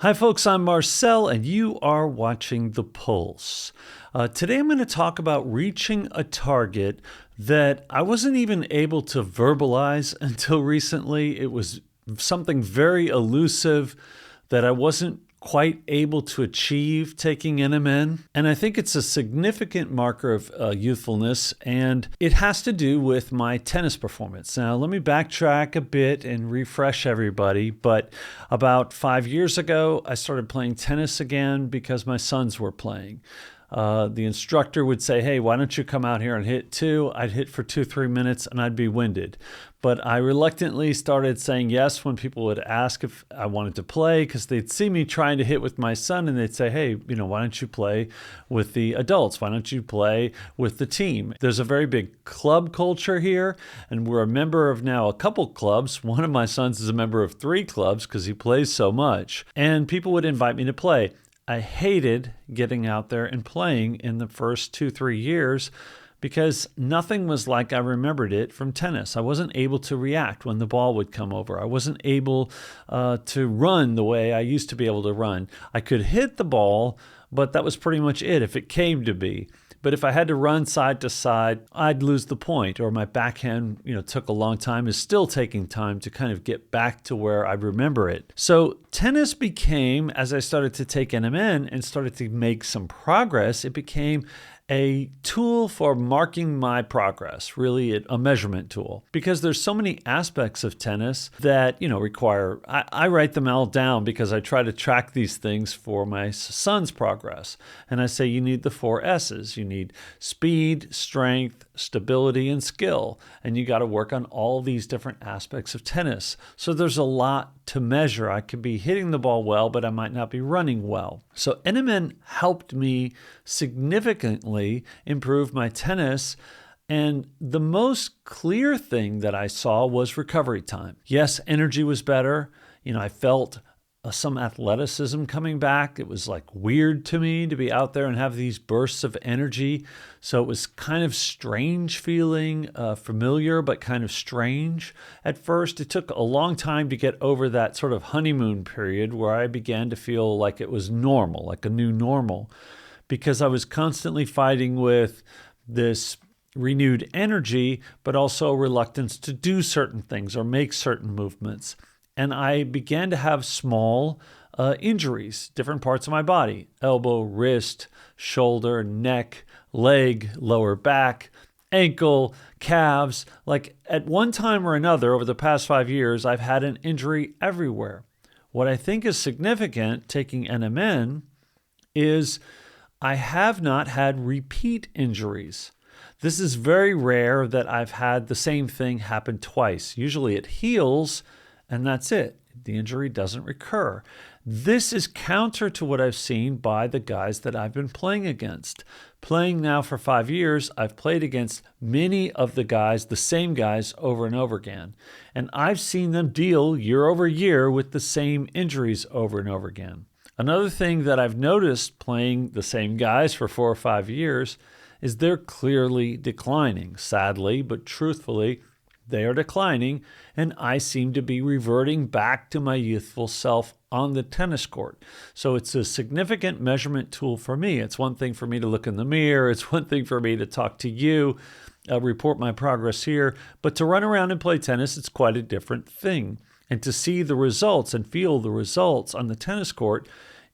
Hi folks, I'm Marcel and you are watching The Pulse. Today I'm going to talk about reaching a target that I wasn't even able to verbalize until recently. It was something very elusive that I wasn't quite able to achieve taking NMN. And I think it's a significant marker of youthfulness, and it has to do with my tennis performance. Now, let me backtrack a bit and refresh everybody. But about 5 years ago, I started playing tennis again because my sons were playing. The instructor would say, hey, why don't you come out here and hit two? I'd hit for 2-3 minutes and I'd be winded. But I reluctantly started saying yes when people would ask if I wanted to play, because they'd see me trying to hit with my son and they'd say, hey, why don't you play with the adults? Why don't you play with the team? There's a very big club culture here, and we're a member of now a couple clubs. One of my sons is a member of 3 clubs because he plays so much, and people would invite me to play. I hated getting out there and playing in the first 2-3 years because nothing was like I remembered it from tennis. I wasn't able to react when the ball would come over. I wasn't able to run the way I used to be able to run. I could hit the ball, but that was pretty much it if it came to be. But if I had to run side to side, I'd lose the point, or my backhand, took a long time, is still taking time to kind of get back to where I remember it. So tennis became, as I started to take NMN and started to make some progress, it became a tool for marking my progress, really a measurement tool, because there's so many aspects of tennis that, require, I write them all down because I try to track these things for my son's progress. And I say, you need the 4 S's. You need speed, strength, stability, and skill. And you got to work on all these different aspects of tennis. So there's a lot to measure. I could be hitting the ball well, but I might not be running well. So NMN helped me significantly improve my tennis. And the most clear thing that I saw was recovery time. Yes, energy was better. I felt some athleticism coming back. It was like weird to me to be out there and have these bursts of energy. So it was kind of strange feeling, familiar, but kind of strange at first. It took a long time to get over that sort of honeymoon period where I began to feel like it was normal, like a new normal, because I was constantly fighting with this renewed energy, but also reluctance to do certain things or make certain movements. And I began to have small injuries, different parts of my body: elbow, wrist, shoulder, neck, leg, lower back, ankle, calves. Like at one time or another over the past 5 years, I've had an injury everywhere. What I think is significant taking NMN is I have not had repeat injuries. This is very rare that I've had the same thing happen twice. Usually it heals, and that's it. The injury doesn't recur. This is counter to what I've seen by the guys that I've been playing against. Playing now for 5 years, I've played against many of the guys, the same guys, over and over again. And I've seen them deal year over year with the same injuries over and over again. Another thing that I've noticed playing the same guys for 4 or 5 years is they're clearly declining. Sadly, but truthfully, they are declining, and I seem to be reverting back to my youthful self on the tennis court. So it's a significant measurement tool for me. It's one thing for me to look in the mirror. It's one thing for me to talk to you, report my progress here. But to run around and play tennis, it's quite a different thing. And to see the results and feel the results on the tennis court,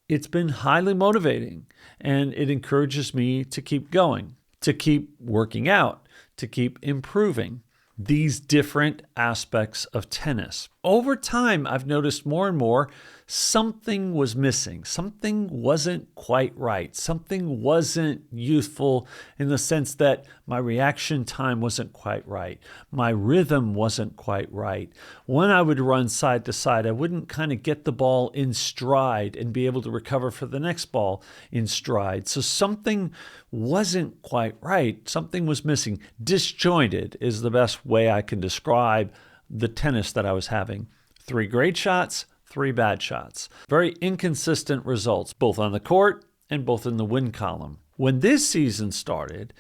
it's been highly motivating. And it encourages me to keep going, to keep working out, to keep improving these different aspects of tennis. Over time, I've noticed more and more something was missing. Something wasn't quite right. Something wasn't youthful in the sense that my reaction time wasn't quite right. My rhythm wasn't quite right. When I would run side to side, I wouldn't kind of get the ball in stride and be able to recover for the next ball in stride. So something wasn't quite right. Something was missing. Disjointed is the best way I can describe the tennis that I was having. 3 great shots, 3 bad shots. Very inconsistent results, both on the court and both in the win column. When this season started,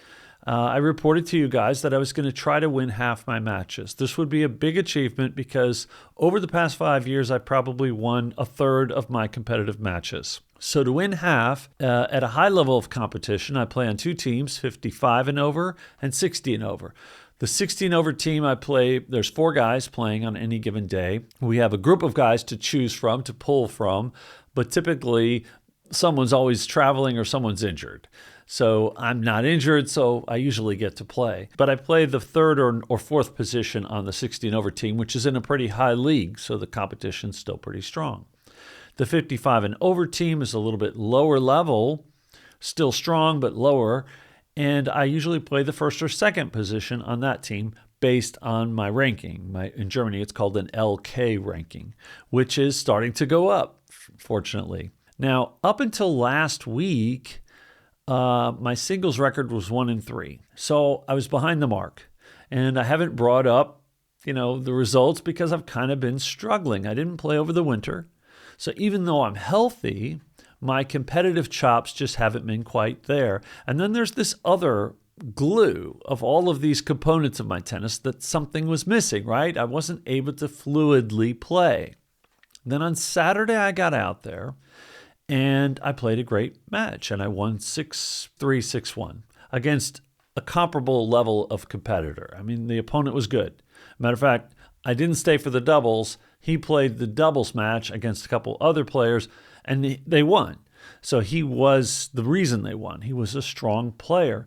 I reported to you guys that I was going to try to win half my matches. This would be a big achievement because over the past 5 years, I probably won a third of my competitive matches. So to win half, at a high level of competition, I play on 2 teams, 55 and over and 60 and over. The 60 and over team I play, there's 4 guys playing on any given day. We have a group of guys to choose from, to pull from, but typically someone's always traveling or someone's injured. So I'm not injured, so I usually get to play. But I play the 3rd or 4th position on the 60 and over team, which is in a pretty high league, so the competition's still pretty strong. The 55 and over team is a little bit lower level, still strong, but lower. And I usually play the 1st or 2nd position on that team based on my ranking. In Germany, it's called an LK ranking, which is starting to go up, fortunately. Now, up until last week, my singles record was 1-3. So I was behind the mark. And I haven't brought up, the results because I've kind of been struggling. I didn't play over the winter. So even though I'm healthy, my competitive chops just haven't been quite there. And then there's this other glue of all of these components of my tennis that something was missing, right? I wasn't able to fluidly play. Then on Saturday, I got out there and I played a great match and I won 6-3, 6-1 against a comparable level of competitor. I mean, the opponent was good. Matter of fact, I didn't stay for the doubles. He played the doubles match against a couple other players and they won. So he was the reason they won. He was a strong player.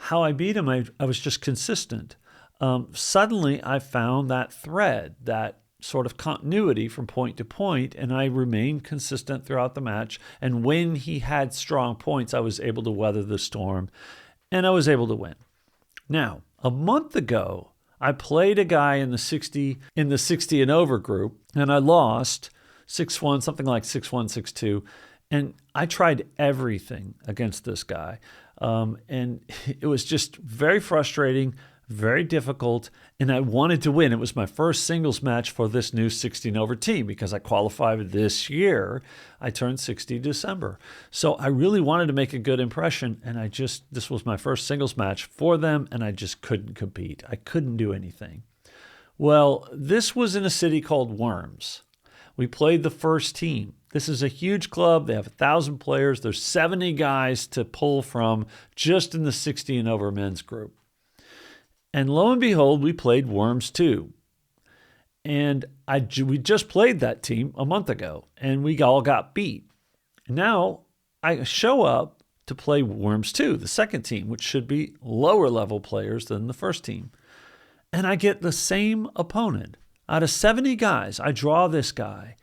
How I beat him, I was just consistent. Suddenly, I found that thread, that sort of continuity from point to point, and I remained consistent throughout the match. And when he had strong points, I was able to weather the storm, and I was able to win. Now, a month ago, I played a guy in the 60 and over group, and I lost 6-1, something like 6-1, 6-2. And I tried everything against this guy. And it was just very frustrating, very difficult, and I wanted to win. It was my first singles match for this new 16 over team because I qualified this year. I turned 60 December. So I really wanted to make a good impression, and this was my first singles match for them, and I just couldn't compete. I couldn't do anything. Well, this was in a city called Worms. We played the first team. This is a huge club. They have 1,000 players. There's 70 guys to pull from just in the 60 and over men's group. And lo and behold, we played Worms 2. And we just played that team a month ago, and we all got beat. Now I show up to play Worms 2, the second team, which should be lower level players than the first team. And I get the same opponent. Out of 70 guys, I draw this guy.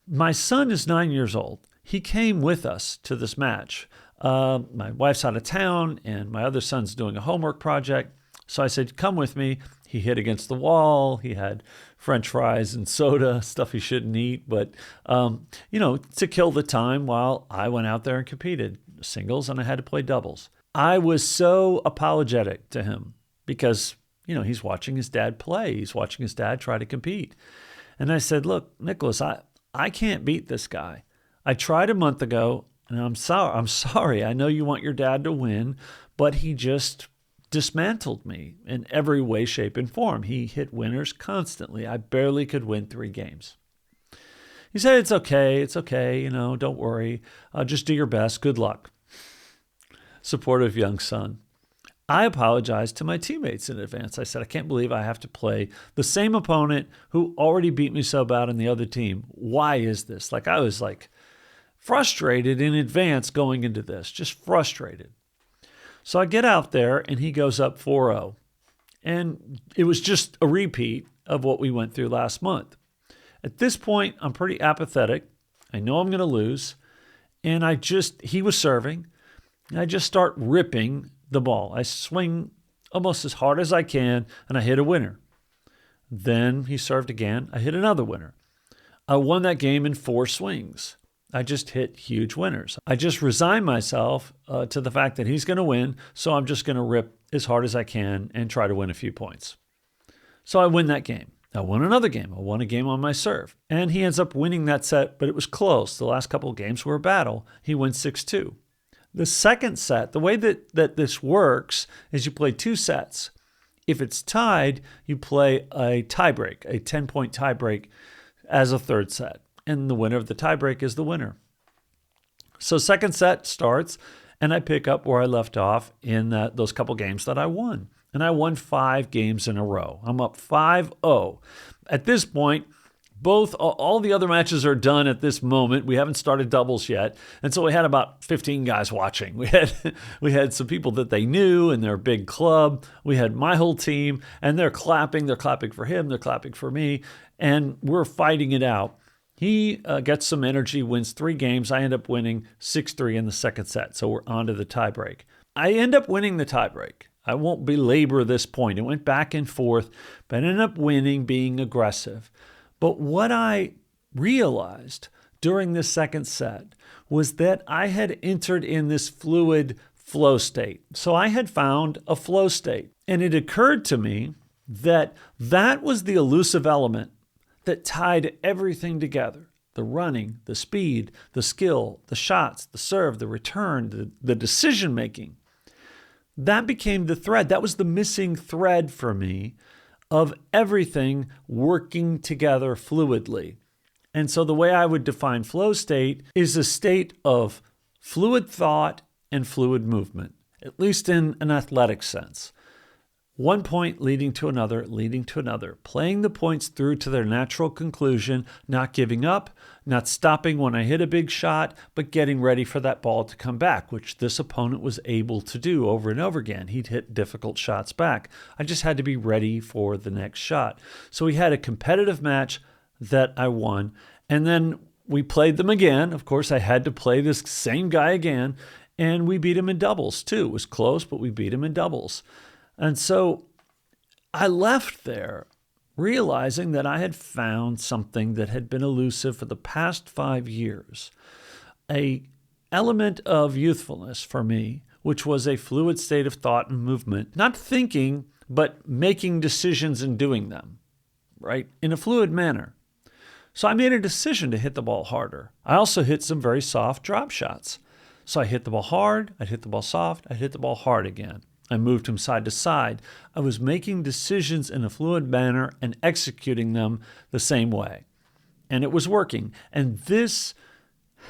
My son is 9 years old. He came with us to this match. My wife's out of town, and my other son's doing a homework project. So I said, come with me. He hit against the wall. He had French fries and soda, stuff he shouldn't eat. But, to kill the time while I went out there and competed singles, and I had to play doubles. I was so apologetic to him because, he's watching his dad play. He's watching his dad try to compete. And I said, look, Nicholas, I can't beat this guy. I tried a month ago, and I'm sorry. I know you want your dad to win, but he just dismantled me in every way, shape, and form. He hit winners constantly. I barely could win 3 games. He said, it's okay, don't worry. Just do your best. Good luck. Supportive young son. I apologized to my teammates in advance. I said, I can't believe I have to play the same opponent who already beat me so bad on the other team. Why is this? I was frustrated in advance going into this, just frustrated. So I get out there and he goes up 4-0. And it was just a repeat of what we went through last month. At this point, I'm pretty apathetic. I know I'm going to lose. And he was serving. And I just start ripping the ball. I swing almost as hard as I can, and I hit a winner. Then he served again. I hit another winner. I won that game in 4 swings. I just hit huge winners. I just resigned myself to the fact that he's going to win, so I'm just going to rip as hard as I can and try to win a few points. So I win that game. I won another game. I won a game on my serve. And he ends up winning that set, but it was close. The last couple of games were a battle. He wins 6-2. The second set, the way that this works is you play 2 sets. If it's tied, you play a tiebreak, a 10-point tiebreak as a third set. And the winner of the tiebreak is the winner. So second set starts, and I pick up where I left off in those couple games that I won. And I won 5 games in a row. I'm up 5-0. At this point, all the other matches are done at this moment. We haven't started doubles yet. And so we had about 15 guys watching. We had some people that they knew in their big club. We had my whole team, and they're clapping. They're clapping for him. They're clapping for me. And we're fighting it out. He gets some energy, wins 3 games. I end up winning 6-3 in the second set. So we're on to the tiebreak. I end up winning the tiebreak. I won't belabor this point. It went back and forth, but I ended up winning, being aggressive. But what I realized during this second set was that I had entered in this fluid flow state. So I had found a flow state. And it occurred to me that that was the elusive element that tied everything together. The running, the speed, the skill, the shots, the serve, the return, the decision-making. That became the thread. That was the missing thread for me of everything working together fluidly. And so the way I would define flow state is a state of fluid thought and fluid movement, at least in an athletic sense. One point leading to another, playing the points through to their natural conclusion, not giving up, not stopping when I hit a big shot, but getting ready for that ball to come back, which this opponent was able to do over and over again. He'd hit difficult shots back. I just had to be ready for the next shot. So we had a competitive match that I won, and then we played them again. Of course, I had to play this same guy again, and we beat him in doubles too. It was close, but we beat him in doubles. And so I left there realizing that I had found something that had been elusive for the past 5 years, an element of youthfulness for me, which was a fluid state of thought and movement, not thinking, but making decisions and doing them, right, in a fluid manner. So I made a decision to hit the ball harder. I also hit some very soft drop shots. So I hit the ball hard, I'd hit the ball soft, I'd hit the ball hard again. I moved from side to side. I was making decisions in a fluid manner and executing them the same way. And it was working. And this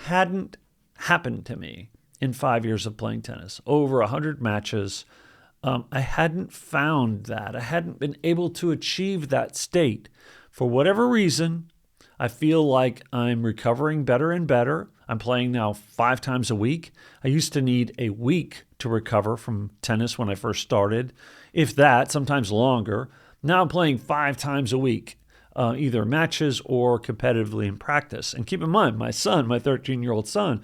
hadn't happened to me in 5 years of playing tennis. Over 100 matches. I hadn't found that. I hadn't been able to achieve that state. For whatever reason, I feel like I'm recovering better and better. I'm playing now 5 times a week. I used to need a week to recover from tennis when I first started, if that, sometimes longer. Now I'm playing 5 times a week, either matches or competitively in practice. And keep in mind, my son, my 13-year-old son,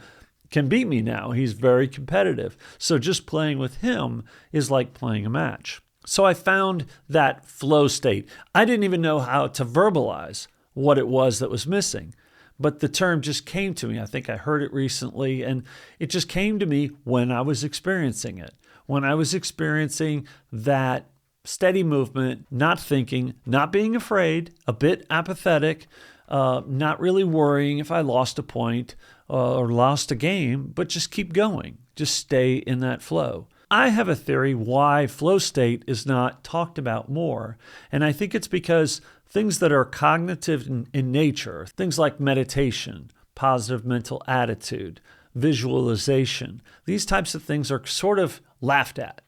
can beat me now. He's very competitive. So just playing with him is like playing a match. So I found that flow state. I didn't even know how to verbalize what it was that was missing. But the term just came to me. I think I heard it recently, and it just came to me when I was experiencing it. When I was experiencing that steady movement, not thinking, not being afraid, a bit apathetic, not really worrying if I lost a point or lost a game, but just keep going. Just stay in that flow. I have a theory why flow state is not talked about more, and I think it's because things that are cognitive in nature, things like meditation, positive mental attitude, visualization, these types of things are sort of laughed at,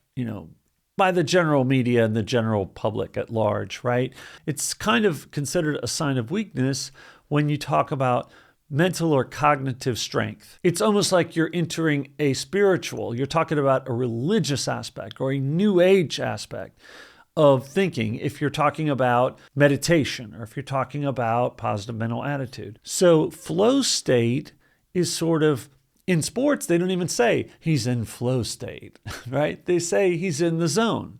by the general media and the general public at large, right? It's kind of considered a sign of weakness when you talk about mental or cognitive strength. It's almost like you're entering a spiritual, you're talking about a religious aspect or a new age aspect of thinking if you're talking about meditation or if you're talking about positive mental attitude. So flow state is sort of, in sports, they don't even say he's in flow state, right? They say he's in the zone.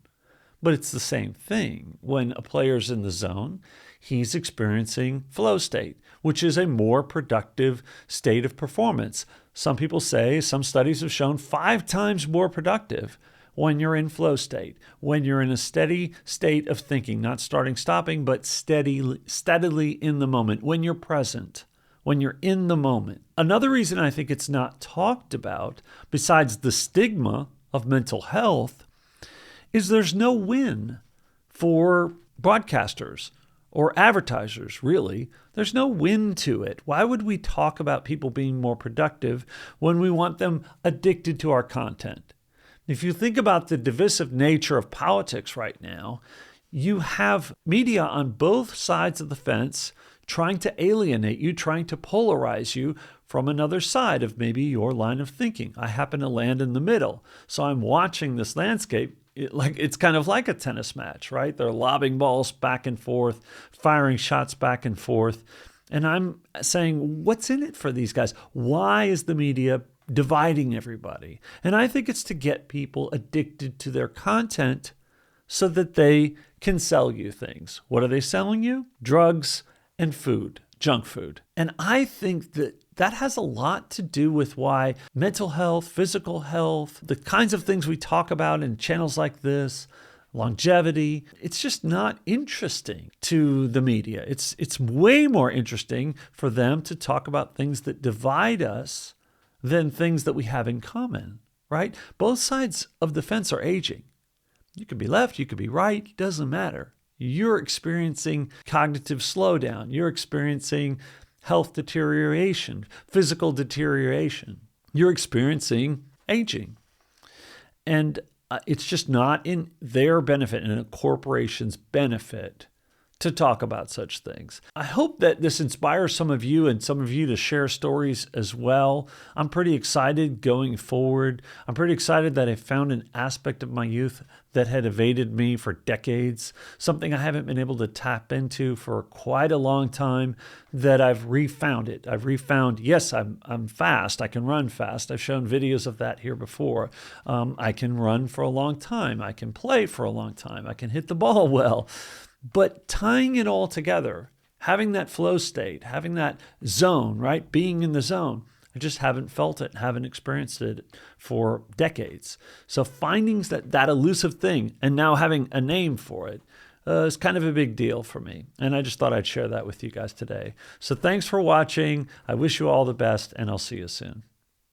But it's the same thing. When a player's in the zone, he's experiencing flow state, which is a more productive state of performance. Some people say, some studies have shown 5 times more productive when you're in flow state, when you're in a steady state of thinking, not starting, stopping, but steadily in the moment, when you're present, when you're in the moment. Another reason I think it's not talked about, besides the stigma of mental health, is there's no win for broadcasters or advertisers, really. There's no win to it. Why would we talk about people being more productive when we want them addicted to our content? If you think about the divisive nature of politics right now, you have media on both sides of the fence trying to alienate you, trying to polarize you from another side of maybe your line of thinking. I happen to land in the middle. So I'm watching this landscape. It's kind of like a tennis match, right? They're lobbing balls back and forth, firing shots back and forth. And I'm saying, what's in it for these guys? Why is the media dividing everybody? And I think it's to get people addicted to their content so that they can sell you things. What are they selling you? Drugs and food, junk food. And I think that has a lot to do with why mental health, physical health, the kinds of things we talk about in channels like this, longevity, it's just not interesting to the media. It's way more interesting for them to talk about things that divide us than things that we have in common, right? Both sides of the fence are aging. You could be left, you could be right, it doesn't matter. You're experiencing cognitive slowdown. You're experiencing health deterioration, physical deterioration. You're experiencing aging. And it's just not in their benefit and a corporation's benefit to talk about such things. I hope that this inspires some of you and some of you to share stories as well. I'm pretty excited going forward. I'm pretty excited that I found an aspect of my youth that had evaded me for decades, something I haven't been able to tap into for quite a long time, that I've refound it. I've refound, yes, I'm fast. I can run fast. I've shown videos of that here before. I can run for a long time. I can play for a long time. I can hit the ball well. But tying it all together, having that flow state, having that zone, right? Being in the zone, I just haven't felt it, haven't experienced it for decades. So finding that elusive thing and now having a name for it is kind of a big deal for me. And I just thought I'd share that with you guys today. So thanks for watching. I wish you all the best, and I'll see you soon.